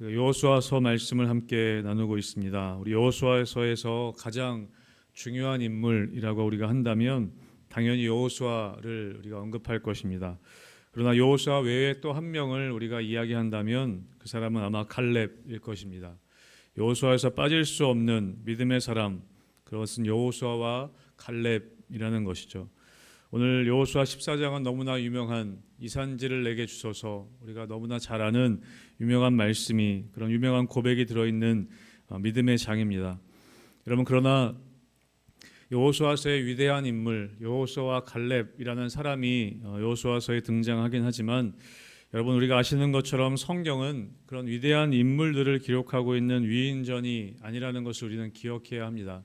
여호수아서 말씀을 함께 나누고 있습니다. 우리 여호수아서에서 가장 중요한 인물이라고 우리가 한다면 당연히 여호수아를 우리가 언급할 것입니다. 그러나 여호수아 외에 또 한 명을 우리가 이야기한다면 그 사람은 아마 갈렙일 것입니다. 여호수아에서 빠질 수 없는 믿음의 사람, 그것은 여호수아와 갈렙이라는 것이죠. 오늘 여호수아 14장은 너무나 유명한 이산지를 내게 주소서, 우리가 너무나 잘 아는 유명한 말씀이, 그런 유명한 고백이 들어있는 믿음의 장입니다. 여러분, 그러나 여호수아서의 위대한 인물 여호수아와 갈렙이라는 사람이 여호수아서에 등장하긴 하지만, 여러분, 우리가 아시는 것처럼 성경은 그런 위대한 인물들을 기록하고 있는 위인전이 아니라는 것을 우리는 기억해야 합니다.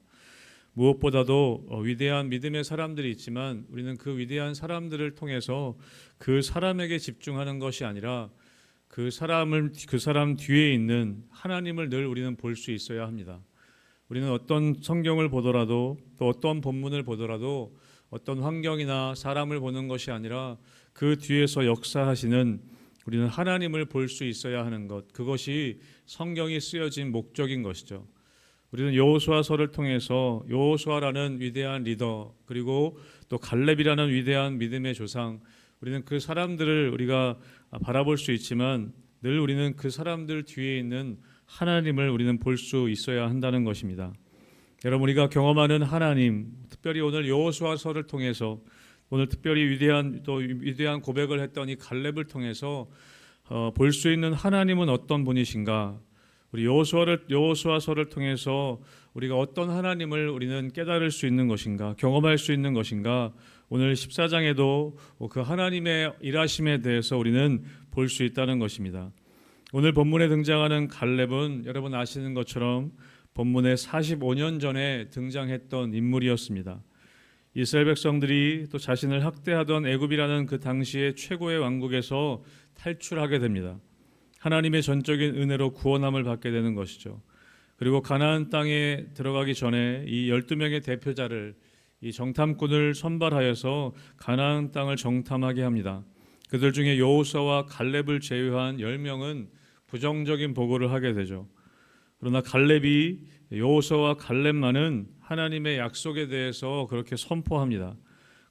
무엇보다도 위대한 믿음의 사람들이 있지만 우리는 그 위대한 사람들을 통해서 그 사람에게 집중하는 것이 아니라 그 사람 뒤에 있는 하나님을 늘 우리는 볼 수 있어야 합니다. 우리는 어떤 성경을 보더라도, 또 어떤 본문을 보더라도 어떤 환경이나 사람을 보는 것이 아니라 그 뒤에서 역사하시는 우리는 하나님을 볼 수 있어야 하는 것, 그것이 성경이 쓰여진 목적인 것이죠. 우리는 여호수아서를 통해서 여호수아라는 위대한 리더, 그리고 또 갈렙이라는 위대한 믿음의 조상, 우리는 그 사람들을 우리가 바라볼 수 있지만 늘 우리는 그 사람들 뒤에 있는 하나님을 우리는 볼 수 있어야 한다는 것입니다. 여러분, 우리가 경험하는 하나님, 특별히 오늘 여호수아서를 통해서, 오늘 특별히 위대한 고백을 했던 이 갈렙을 통해서 볼 수 있는 하나님은 어떤 분이신가? 우리 여호수아서를 통해서 우리가 어떤 하나님을 우리는 깨달을 수 있는 것인가, 경험할 수 있는 것인가? 오늘 14장에도 그 하나님의 일하심에 대해서 우리는 볼 수 있다는 것입니다. 오늘 본문에 등장하는 갈렙은 여러분 아시는 것처럼 본문에 45년 전에 등장했던 인물이었습니다. 이스라엘 백성들이 또 자신을 학대하던 애굽이라는 그 당시의 최고의 왕국에서 탈출하게 됩니다. 하나님의 전적인 은혜로 구원함을 받게 되는 것이죠. 그리고 가나안 땅에 들어가기 전에 이 12명의 대표자를, 이 정탐꾼을 선발하여서 가나안 땅을 정탐하게 합니다. 그들 중에 여호수아와 갈렙을 제외한 10명은 부정적인 보고를 하게 되죠. 그러나 갈렙이, 여호수아와 갈렙만은 하나님의 약속에 대해서 그렇게 선포합니다.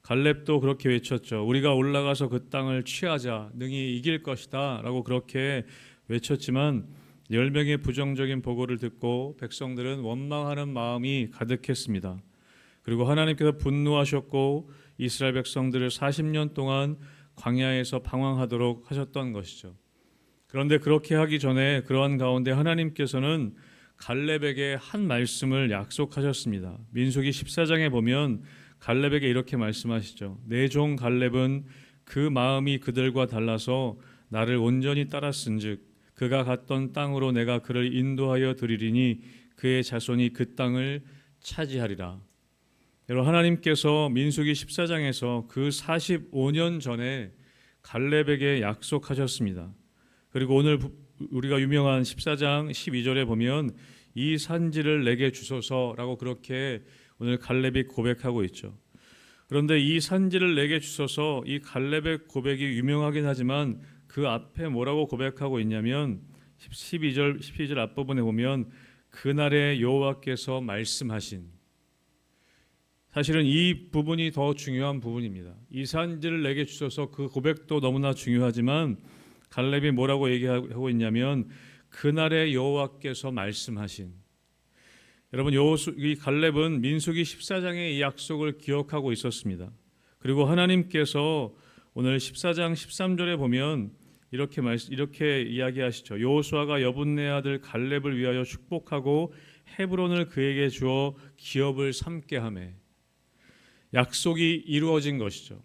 갈렙도 그렇게 외쳤죠. 우리가 올라가서 그 땅을 취하자, 능히 이길 것이다 라고 그렇게 외쳤지만 10명의 부정적인 보고를 듣고 백성들은 원망하는 마음이 가득했습니다. 그리고 하나님께서 분노하셨고 이스라엘 백성들을 40년 동안 광야에서 방황하도록 하셨던 것이죠. 그런데 그렇게 하기 전에 그러한 가운데 하나님께서는 갈렙에게 한 말씀을 약속하셨습니다. 민수기 14장에 보면 갈렙에게 이렇게 말씀하시죠. 내 종 갈렙은 그 마음이 그들과 달라서 나를 온전히 따랐은즉 그가 갔던 땅으로 내가 그를 인도하여 드리리니 그의 자손이 그 땅을 차지하리라. 여러분, 하나님께서 민수기 14장에서 그 45년 전에 갈렙에게 약속하셨습니다. 그리고 오늘 우리가 유명한 14장 12절에 보면 이 산지를 내게 주소서라고 그렇게 오늘 갈렙이 고백하고 있죠. 그런데 이 산지를 내게 주소서, 이 갈렙의 고백이 유명하긴 하지만 그 앞에 뭐라고 고백하고 있냐면 12절 앞부분에 보면 그날에 여호와께서 말씀하신, 사실은 이 부분이 더 중요한 부분입니다. 이 산지를 내게 주소서, 그 고백도 너무나 중요하지만 갈렙이 뭐라고 얘기하고 있냐면 그날에 여호와께서 말씀하신. 여러분, 이 갈렙은 민수기 14장의 이 약속을 기억하고 있었습니다. 그리고 하나님께서 오늘 14장 13절에 보면 이렇게 이야기하시죠. 여호수아가 여분네 아들 갈렙을 위하여 축복하고 헤브론을 그에게 주어 기업을 삼게 하매. 약속이 이루어진 것이죠.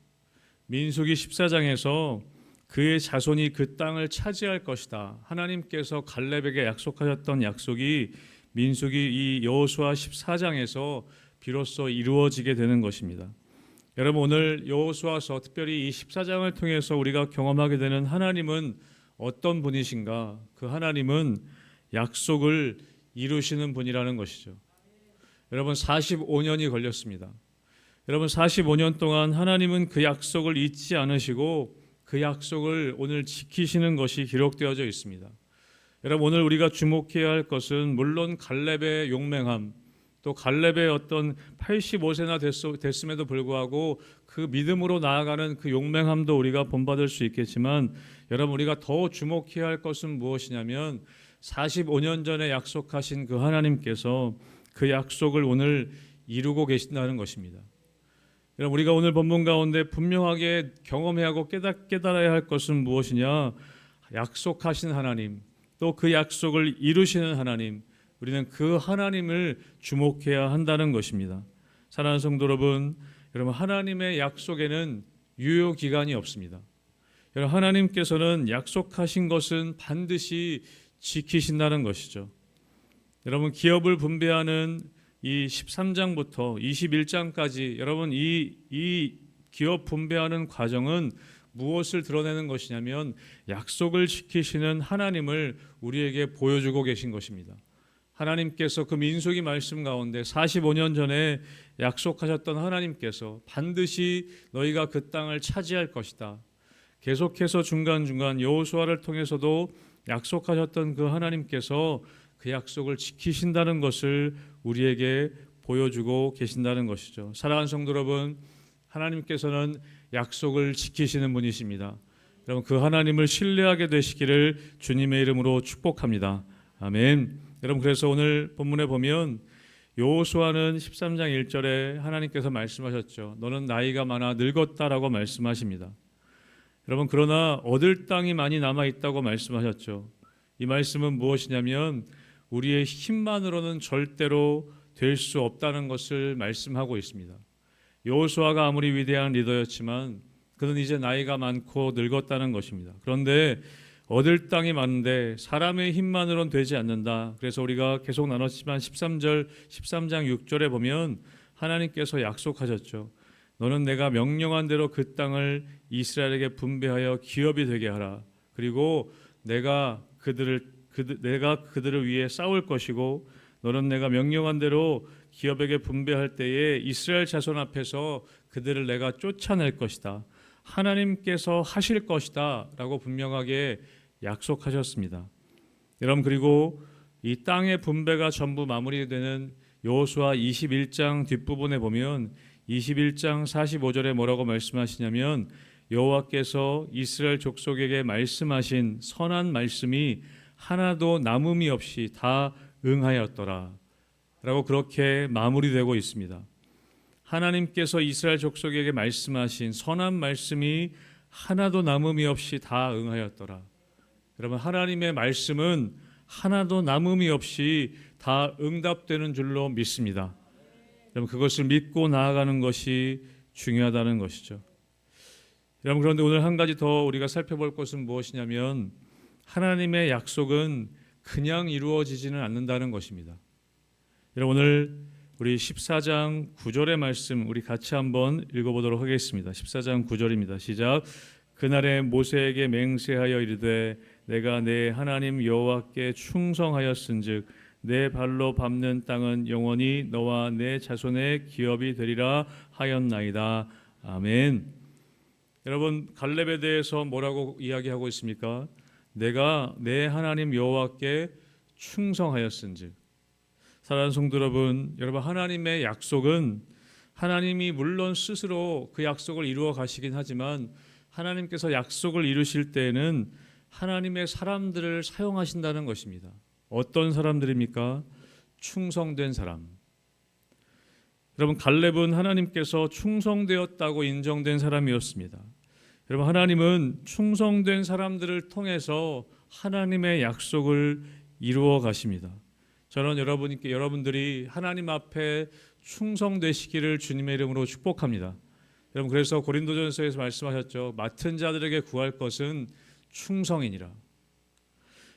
민수기 14장에서 그의 자손이 그 땅을 차지할 것이다. 하나님께서 갈렙에게 약속하셨던 약속이 민수기 이 여호수아 14장에서 비로소 이루어지게 되는 것입니다. 여러분, 오늘 여호수아서, 특별히 이 14장을 통해서 우리가 경험하게 되는 하나님은 어떤 분이신가? 그 하나님은 약속을 이루시는 분이라는 것이죠. 여러분, 45년이 걸렸습니다. 여러분, 45년 동안 하나님은 그 약속을 잊지 않으시고 그 약속을 오늘 지키시는 것이 기록되어져 있습니다. 여러분, 오늘 우리가 주목해야 할 것은 물론 갈렙의 용맹함, 또 갈렙의 어떤 85세나 됐음에도 불구하고 그 믿음으로 나아가는 그 용맹함도 우리가 본받을 수 있겠지만, 여러분, 우리가 더 주목해야 할 것은 무엇이냐면 45년 전에 약속하신 그 하나님께서 그 약속을 오늘 이루고 계신다는 것입니다. 여러분, 우리가 오늘 본문 가운데 분명하게 경험해야 하고 깨달아야 할 것은 무엇이냐? 약속하신 하나님, 또 그 약속을 이루시는 하나님, 우리는 그 하나님을 주목해야 한다는 것입니다. 사랑하는 성도 여러분, 하나님의 약속에는 유효 기간이 없습니다. 여러분, 하나님께서는 약속하신 것은 반드시 지키신다는 것이죠. 여러분, 기업을 분배하는 이 13장부터 21장까지 여러분 이 기업 분배하는 과정은 무엇을 드러내는 것이냐면 약속을 지키시는 하나님을 우리에게 보여주고 계신 것입니다. 하나님께서 그 민수기 말씀 가운데 45년 전에 약속하셨던 하나님께서 반드시 너희가 그 땅을 차지할 것이다. 계속해서 중간중간 여호수아를 통해서도 약속하셨던 그 하나님께서 그 약속을 지키신다는 것을 우리에게 보여주고 계신다는 것이죠. 사랑하는 성도 여러분, 하나님께서는 약속을 지키시는 분이십니다. 여러분, 그 하나님을 신뢰하게 되시기를 주님의 이름으로 축복합니다. 아멘. 여러분, 그래서 오늘 본문에 보면 여호수아는 13장 1절에 하나님께서 말씀하셨죠. 너는 나이가 많아 늙었다라고 말씀하십니다. 여러분, 그러나 얻을 땅이 많이 남아있다고 말씀하셨죠. 이 말씀은 무엇이냐면 우리의 힘만으로는 절대로 될 수 없다는 것을 말씀하고 있습니다. 여호수아가 아무리 위대한 리더였지만 그는 이제 나이가 많고 늙었다는 것입니다. 그런데 얻을 땅이 많은데 사람의 힘만으로는 되지 않는다. 그래서 우리가 계속 나눴지만 13장 6절에 보면 하나님께서 약속하셨죠. 너는 내가 명령한 대로 그 땅을 이스라엘에게 분배하여 기업이 되게 하라. 그리고 내가 그들을 위해 싸울 것이고 너는 내가 명령한 대로 기업에게 분배할 때에 이스라엘 자손 앞에서 그들을 내가 쫓아낼 것이다. 하나님께서 하실 것이다 라고 분명하게 약속하셨습니다. 여러분, 그리고 이 땅의 분배가 전부 마무리되는 여호수아 21장 뒷부분에 보면 21장 45절에 뭐라고 말씀하시냐면 여호와께서 이스라엘 족속에게 말씀하신 선한 말씀이 하나도 남음이 없이 다 응하였더라 라고 그렇게 마무리되고 있습니다. 하나님께서 이스라엘 족속에게 말씀하신 선한 말씀이 하나도 남음이 없이 다 응하였더라. 여러분, 하나님의 말씀은 하나도 남음이 없이 다 응답되는 줄로 믿습니다. 여러분, 그것을 믿고 나아가는 것이 중요하다는 것이죠. 여러분, 그런데 오늘 한 가지 더 우리가 살펴볼 것은 무엇이냐면 하나님의 약속은 그냥 이루어지지는 않는다는 것입니다. 여러분, 오늘 우리 14장 9절의 말씀 우리 같이 한번 읽어보도록 하겠습니다. 14장 9절입니다. 시작. 그날에 모세에게 맹세하여 이르되 내가 내 하나님 여호와께 충성하였은즉 내 발로 밟는 땅은 영원히 너와 내 자손의 기업이 되리라 하였나이다. 아멘. 여러분, 갈렙에 대해서 뭐라고 이야기하고 있습니까? 내가 내 하나님 여호와께 충성하였은즉. 사랑하는 성도 여러분, 하나님의 약속은 하나님이 물론 스스로 그 약속을 이루어 가시긴 하지만 하나님께서 약속을 이루실 때에는 하나님의 사람들을 사용하신다는 것입니다. 어떤 사람들입니까? 충성된 사람. 여러분, 갈렙은 하나님께서 충성되었다고 인정된 사람이었습니다. 여러분, 하나님은 충성된 사람들을 통해서 하나님의 약속을 이루어 가십니다. 저는 여러분들이 하나님 앞에 충성되시기를 주님의 이름으로 축복합니다. 여러분, 그래서 고린도전서에서 말씀하셨죠. 맡은 자들에게 구할 것은 충성이니라.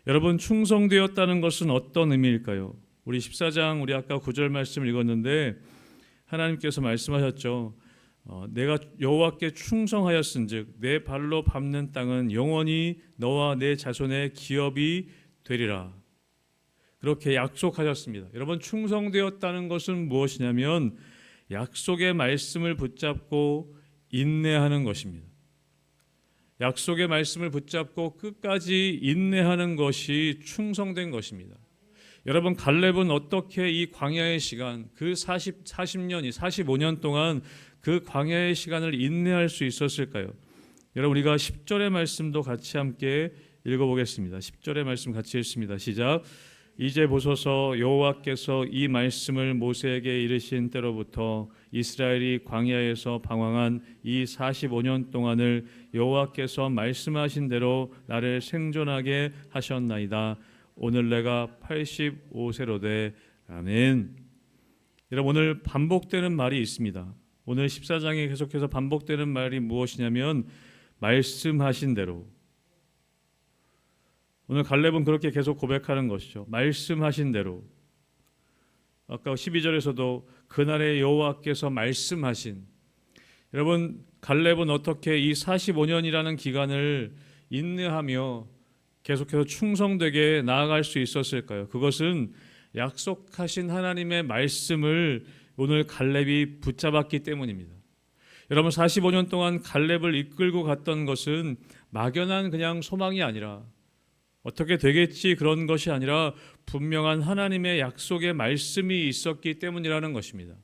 여러분, 충성되었다는 것은 어떤 의미일까요? 우리 14장 우리 아까 9절 말씀 읽었는데 하나님께서 말씀하셨죠. 내가 여호와께 충성하였은즉 내 발로 밟는 땅은 영원히 너와 내 자손의 기업이 되리라. 그렇게 약속하셨습니다. 여러분, 충성되었다는 것은 무엇이냐면 약속의 말씀을 붙잡고 인내하는 것입니다. 약속의 말씀을 붙잡고 끝까지 인내하는 것이 충성된 것입니다. 여러분, 갈렙은 어떻게 이 광야의 시간, 그 40년이 45년 동안 그 광야의 시간을 인내할 수 있었을까요? 여러분, 우리가 10절의 말씀도 같이 함께 읽어보겠습니다. 10절의 말씀 같이 읽습니다. 시작. 이제 보소서, 여호와께서 이 말씀을 모세에게 이르신 때로부터 이스라엘이 광야에서 방황한 이 45년 동안을 여호와께서 말씀하신 대로 나를 생존하게 하셨나이다. 오늘 내가 85세로 돼. 아멘. 여러분, 오늘 반복되는 말이 있습니다. 오늘 14장에 계속해서 반복되는 말이 무엇이냐면 말씀하신 대로. 오늘 갈렙은 그렇게 계속 고백하는 것이죠. 말씀하신 대로. 아까 12절에서도 그날에 여호와께서 말씀하신. 여러분, 갈렙은 어떻게 이 45년이라는 기간을 인내하며 계속해서 충성되게 나아갈 수 있었을까요? 그것은 약속하신 하나님의 말씀을 오늘 갈렙이 붙잡았기 때문입니다. 여러분, 45년 동안 갈렙을 이끌고 갔던 것은 막연한 그냥 소망이 아니라 어떻게 되겠지 그런 것이 아니라 분명한 하나님의 약속의 말씀이 있었기 때문이라는 것입니다.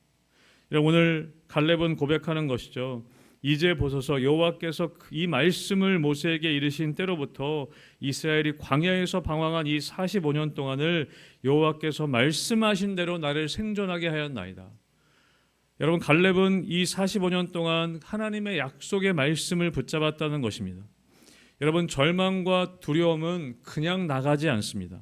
오늘 갈렙은 고백하는 것이죠. 이제 보소서, 여호와께서 이 말씀을 모세에게 이르신 때로부터 이스라엘이 광야에서 방황한 이 45년 동안을 여호와께서 말씀하신 대로 나를 생존하게 하였나이다. 여러분, 갈렙은 이 45년 동안 하나님의 약속의 말씀을 붙잡았다는 것입니다. 여러분, 절망과 두려움은 그냥 나가지 않습니다.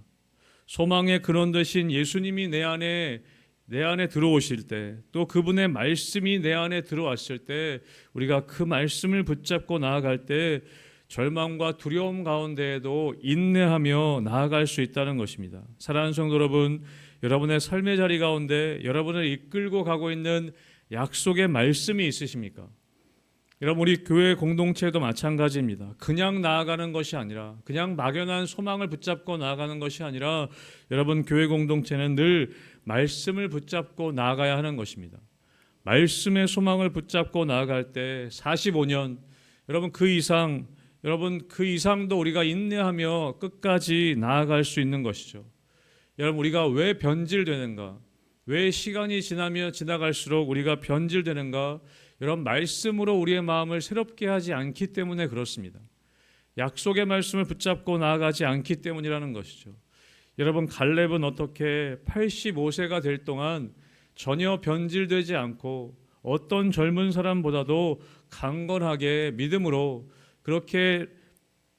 소망의 근원 되신 예수님이 내 안에 들어오실 때, 또 그분의 말씀이 내 안에 들어왔을 때, 우리가 그 말씀을 붙잡고 나아갈 때 절망과 두려움 가운데에도 인내하며 나아갈 수 있다는 것입니다. 사랑하는 성도 여러분, 여러분의 삶의 자리 가운데 여러분을 이끌고 가고 있는 약속의 말씀이 있으십니까? 여러분, 우리 교회 공동체도 마찬가지입니다. 그냥 나아가는 것이 아니라, 그냥 막연한 소망을 붙잡고 나아가는 것이 아니라, 여러분, 교회 공동체는 늘 말씀을 붙잡고 나아가야 하는 것입니다. 말씀의 소망을 붙잡고 나아갈 때 45년, 여러분 그 이상도 우리가 인내하며 끝까지 나아갈 수 있는 것이죠. 여러분, 우리가 왜 변질되는가? 왜 시간이 지나갈수록 우리가 변질되는가? 여러분, 말씀으로 우리의 마음을 새롭게 하지 않기 때문에 그렇습니다. 약속의 말씀을 붙잡고 나아가지 않기 때문이라는 것이죠. 여러분, 갈렙은 어떻게 85세가 될 동안 전혀 변질되지 않고 어떤 젊은 사람보다도 강건하게 믿음으로 그렇게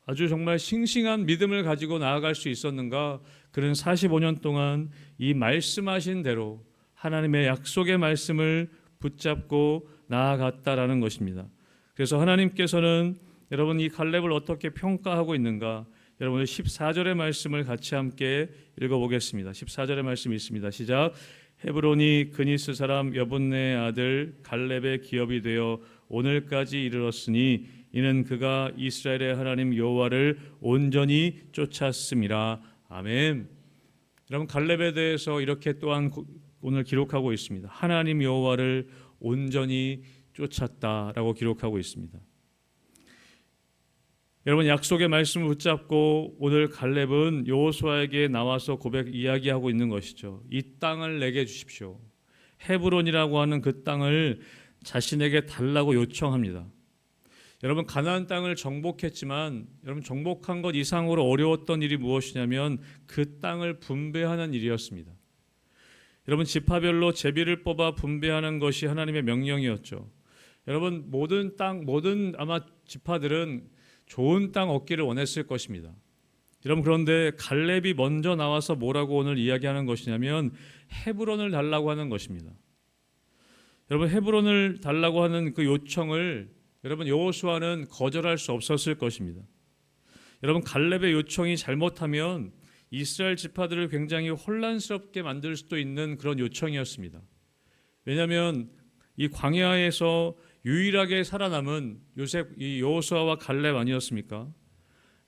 아주 정말 싱싱한 믿음을 가지고 나아갈 수 있었는가? 그는 45년 동안 이 말씀하신 대로 하나님의 약속의 말씀을 붙잡고 나아갔다라는 것입니다. 그래서 하나님께서는 여러분, 이 갈렙을 어떻게 평가하고 있는가? 여러분, 14절의 말씀을 같이 함께 읽어보겠습니다. 14절의 말씀이 있습니다. 시작. 헤브론이 그니스 사람 여분네의 아들 갈렙의 기업이 되어 오늘까지 이르렀으니 이는 그가 이스라엘의 하나님 여호와를 온전히 쫓았음이라. 아멘. 여러분, 갈렙에 대해서 이렇게 또한 오늘 기록하고 있습니다. 하나님 여호와를 온전히 쫓았다라고 기록하고 있습니다. 여러분, 약속의 말씀을 붙잡고 오늘 갈렙은 여호수아에게 나와서 이야기하고 있는 것이죠. 이 땅을 내게 주십시오. 헤브론이라고 하는 그 땅을 자신에게 달라고 요청합니다. 여러분, 가나안 땅을 정복했지만 여러분, 정복한 것 이상으로 어려웠던 일이 무엇이냐면 그 땅을 분배하는 일이었습니다. 여러분, 지파별로 제비를 뽑아 분배하는 것이 하나님의 명령이었죠. 여러분, 모든 아마 지파들은 좋은 땅 얻기를 원했을 것입니다. 여러분, 그런데 갈렙이 먼저 나와서 뭐라고 오늘 이야기하는 것이냐면 헤브론을 달라고 하는 것입니다. 여러분, 헤브론을 달라고 하는 그 요청을 여러분, 여호수아는 거절할 수 없었을 것입니다. 여러분, 갈렙의 요청이 잘못하면 이스라엘 지파들을 굉장히 혼란스럽게 만들 수도 있는 그런 요청이었습니다. 왜냐하면 이 광야에서 유일하게 살아남은 여호수아와 갈렙 아니었습니까?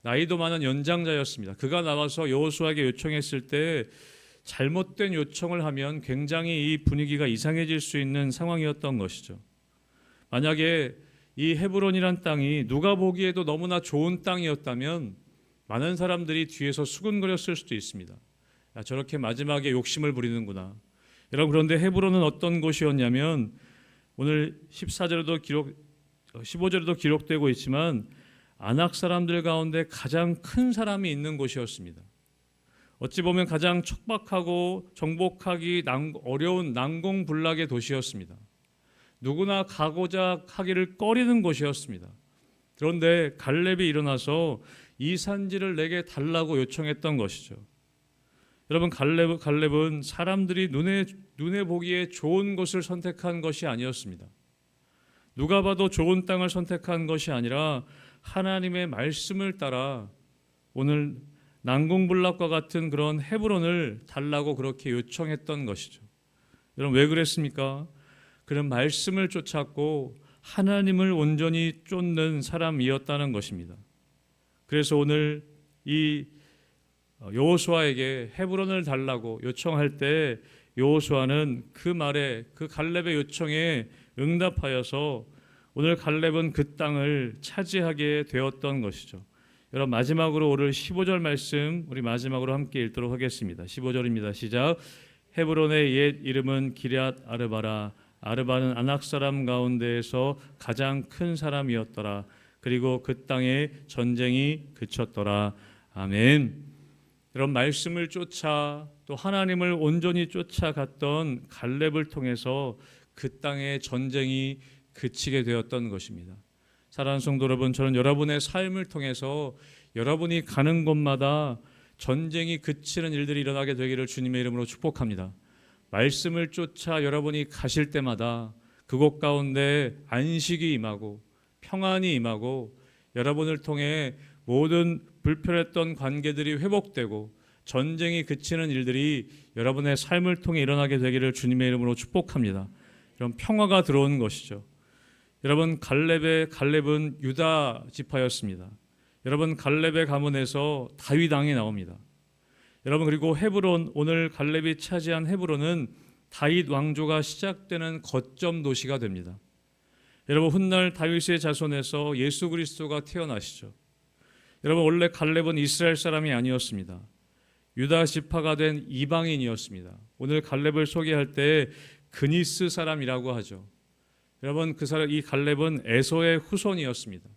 나이도 많은 연장자였습니다. 그가 나와서 여호수아에게 요청했을 때 잘못된 요청을 하면 굉장히 이 분위기가 이상해질 수 있는 상황이었던 것이죠. 만약에 이 헤브론이란 땅이 누가 보기에도 너무나 좋은 땅이었다면 많은 사람들이 뒤에서 수군거렸을 수도 있습니다. 야, 저렇게 마지막에 욕심을 부리는구나. 여러분, 그런데 헤브론은 어떤 곳이었냐면 오늘 15절에도 기록되고 있지만 아낙 사람들 가운데 가장 큰 사람이 있는 곳이었습니다. 어찌 보면 가장 척박하고 정복하기 어려운 난공불락의 도시였습니다. 누구나 가고자 하기를 꺼리는 곳이었습니다. 그런데 갈렙이 일어나서 이 산지를 내게 달라고 요청했던 것이죠. 여러분, 갈렙은 사람들이 눈에 보기에 좋은 곳을 선택한 것이 아니었습니다. 누가 봐도 좋은 땅을 선택한 것이 아니라 하나님의 말씀을 따라 오늘 난공불락과 같은 그런 헤브론을 달라고 그렇게 요청했던 것이죠. 여러분, 왜 그랬습니까? 그는 말씀을 쫓았고 하나님을 온전히 쫓는 사람이었다는 것입니다. 그래서 오늘 이 여호수아에게 헤브론을 달라고 요청할 때 여호수아는 그 말에, 그 갈렙의 요청에 응답하여서 오늘 갈렙은 그 땅을 차지하게 되었던 것이죠. 여러분, 마지막으로 오늘 15절 말씀 우리 마지막으로 함께 읽도록 하겠습니다. 15절입니다. 시작. 헤브론의 옛 이름은 기럇 아르바라. 아르바는 아낙 사람 가운데에서 가장 큰 사람이었더라. 그리고 그 땅에 전쟁이 그쳤더라. 아멘. 이런 말씀을 쫓아 또 하나님을 온전히 쫓아갔던 갈렙을 통해서 그 땅의 전쟁이 그치게 되었던 것입니다. 사랑하는 성도 여러분, 저는 여러분의 삶을 통해서 여러분이 가는 곳마다 전쟁이 그치는 일들이 일어나게 되기를 주님의 이름으로 축복합니다. 말씀을 쫓아 여러분이 가실 때마다 그곳 가운데 안식이 임하고 평안이 임하고 여러분을 통해 모든 불편했던 관계들이 회복되고 전쟁이 그치는 일들이 여러분의 삶을 통해 일어나게 되기를 주님의 이름으로 축복합니다. 이런 평화가 들어온 것이죠. 여러분, 갈렙은 유다 지파였습니다. 여러분, 갈렙의 가문에서 다윗 왕이 나옵니다. 여러분, 그리고 헤브론, 오늘 갈렙이 차지한 헤브론은 다윗 왕조가 시작되는 거점 도시가 됩니다. 여러분, 훗날 다윗의 자손에서 예수 그리스도가 태어나시죠. 여러분, 원래 갈렙은 이스라엘 사람이 아니었습니다. 유다 지파가 된 이방인이었습니다. 오늘 갈렙을 소개할 때 그니스 사람이라고 하죠. 여러분, 이 갈렙은 에서의 후손이었습니다.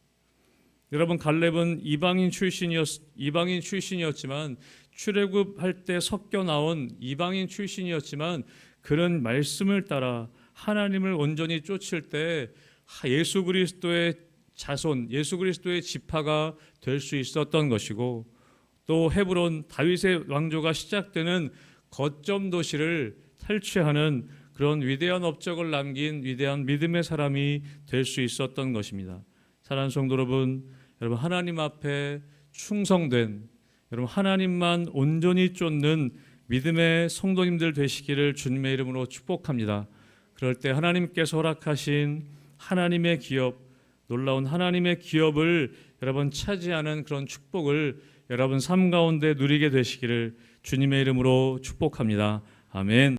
여러분, 갈렙은 이방인 출신이었지만 출애굽할 때 섞여 나온 이방인 출신이었지만 그런 말씀을 따라 하나님을 온전히 쫓을 때 예수 그리스도의 자손, 예수 그리스도의 지파가 될 수 있었던 것이고, 또 헤브론, 다윗의 왕조가 시작되는 거점 도시를 탈취하는 그런 위대한 업적을 남긴 위대한 믿음의 사람이 될 수 있었던 것입니다. 사랑하는 성도 여러분, 하나님 앞에 충성된, 여러분 하나님만 온전히 쫓는 믿음의 성도님들 되시기를 주님의 이름으로 축복합니다. 그럴 때 하나님께서 허락하신 하나님의 기업, 놀라운 하나님의 기업을 여러분 차지하는 그런 축복을 여러분 삶 가운데 누리게 되시기를 주님의 이름으로 축복합니다. 아멘.